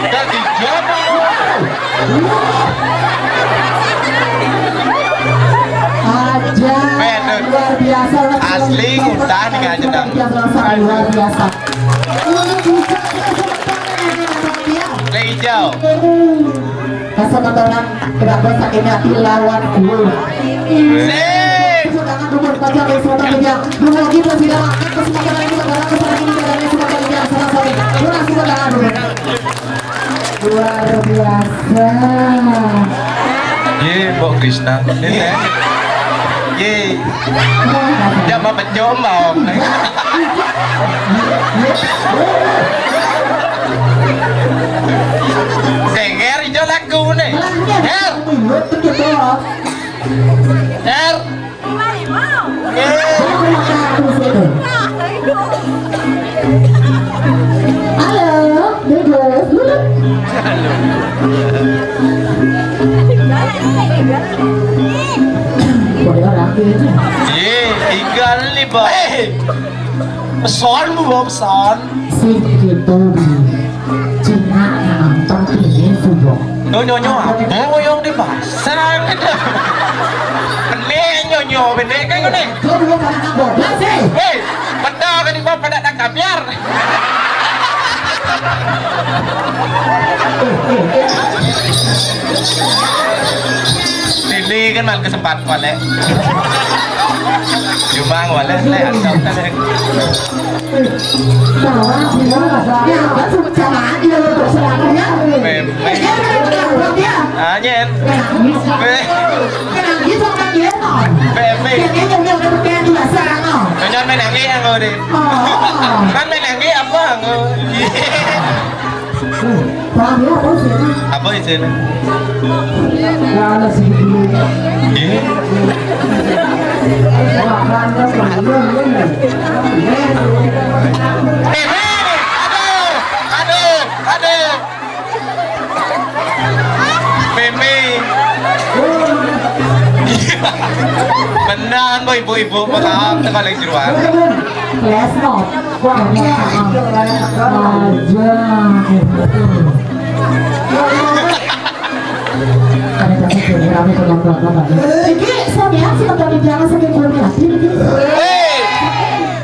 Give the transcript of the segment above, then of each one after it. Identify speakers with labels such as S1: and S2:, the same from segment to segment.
S1: Jadi jono.
S2: Aja luar biasa
S1: asli udah nih aja dong.
S2: Luar biasa.
S1: Hijau.
S2: Kesementoran tidak besar ini hati lawan gue. Sudangan dulu baca dari Sumatera Media. Dulu lagi persidangan kesempatan ini negara kesempatan ini dari Sumatera Media sama sorry. Kurang Sudangan dulu. Luar biasa.
S1: Ye, Mbok Krishna. Ye. Dia mau penjombong. Seger hijau lagu nih. Her. Her.
S2: Halo, Bebas.
S1: Ye, ikan nih, Bob. Pesan bu, Bob, pesan.
S2: Si itu Cina nonton ini sudah.
S1: Nyonyo apa? Ngoyong di pasar. Benek nyonyo, benek kan kau nih.
S2: Kau dulu pada kabur, sih.
S1: Hei, pada kan di bawah pada nak biar. Ini kan mal kesempatan wale. Cuma wale le atau tadi.
S2: Bahwa dia ya betul sama dia betul selangnya.
S1: Anyen.
S2: Cái gì trong đây nó.
S1: Bebe.
S2: Cái giống như cái cái là sang nó.
S1: Nyon main nangis yang ngau deh. Kan main nangis apa ngau? Apa itu?
S2: Là gì dulu.
S1: Aduh. Meme. Menang kok ibu-ibu maaf tekan lagi jeruan.
S2: Flash mode. Wah, aja. Iki soalnya sih kalau jangan sampai belum lagi.
S1: Hei,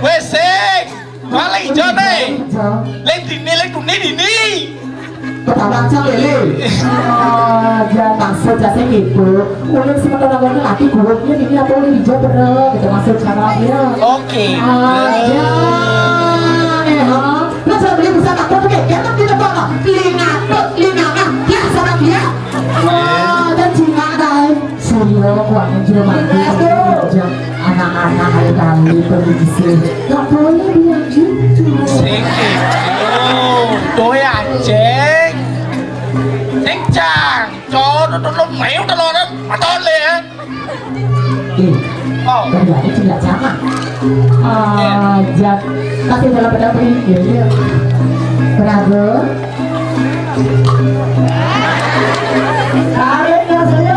S1: wesek, malah hijau nih. Lek dini.
S2: Pertama lele. Jangan maksud jasa gitu. Udah sementara lagi laki gurupnya ini apa hijau bener. Gitu maksud cara dia.
S1: Oke.
S2: Aja. Lo sudah beli busana apa tuh? Dia kan tidak apa. Linga. Ya sama dia. Dan Cina kan. Suryo kuahnya juga mati. Anak-anak hari kali pergi di sini. Gak boleh bilang gitu.
S1: Sedikit. Tôi ceng. Cang. Nó méo tao lo đó. Mà to lên.
S2: Berarti tidak sama. Masih dalam pendapat ini. Berapa? Tarik saya.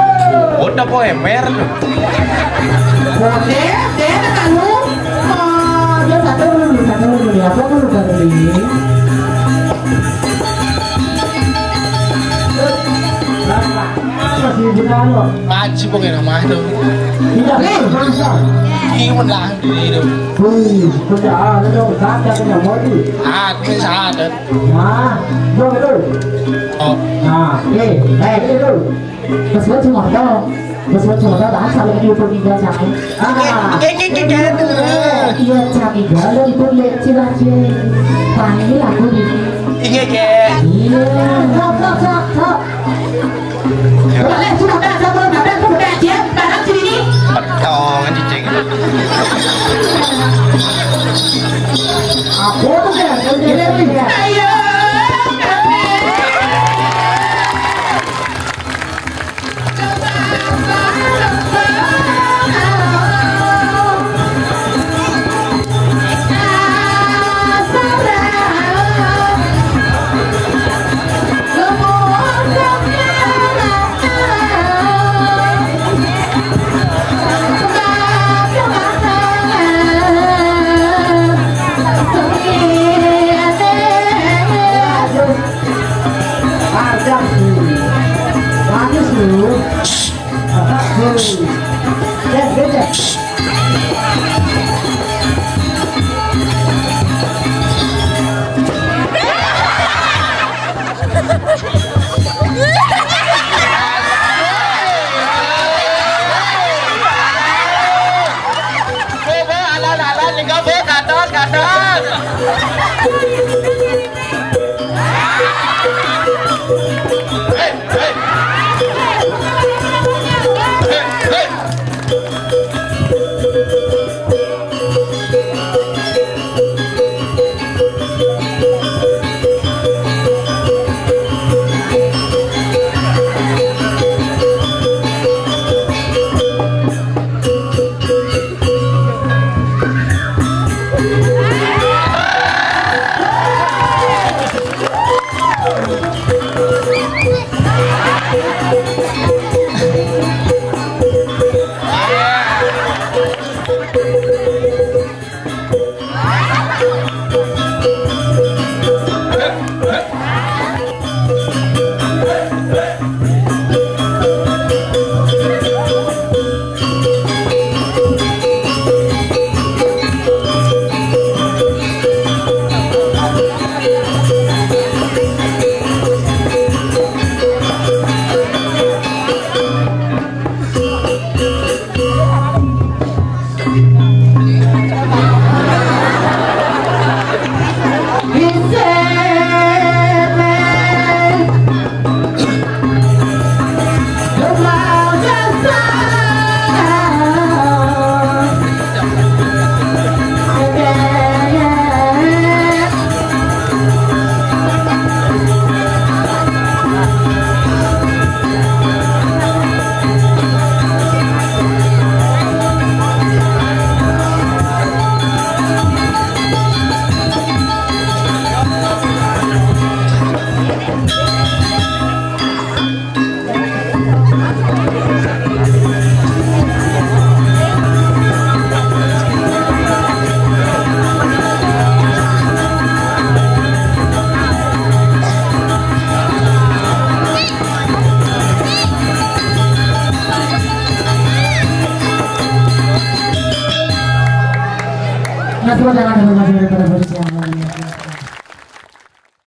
S1: Udah po emer loh.
S2: Boleh, dia kan lu. Dia satu dulu ya. Aku kan udah beli.
S1: Ngaji pokoknya nama itu.
S2: Tidak nih, masa.
S1: Ini menang diri itu.
S2: Sudah ada dong, saatnya kena modi.
S1: Aku sadar.
S2: Nah, dong itu.
S1: Oh.
S2: Nah, itu. Kesuai cuma dong. Đã sao lại yêu con ra chẳng iya chẳng galau itu lihat cilacil pani lah aku di iya sok boleh sudah dah belum ada sudah aja barang sini
S1: betul kan cicing
S2: aku tuh kan ayo Mas Bro jangan ada masih daripada posisi yang lain.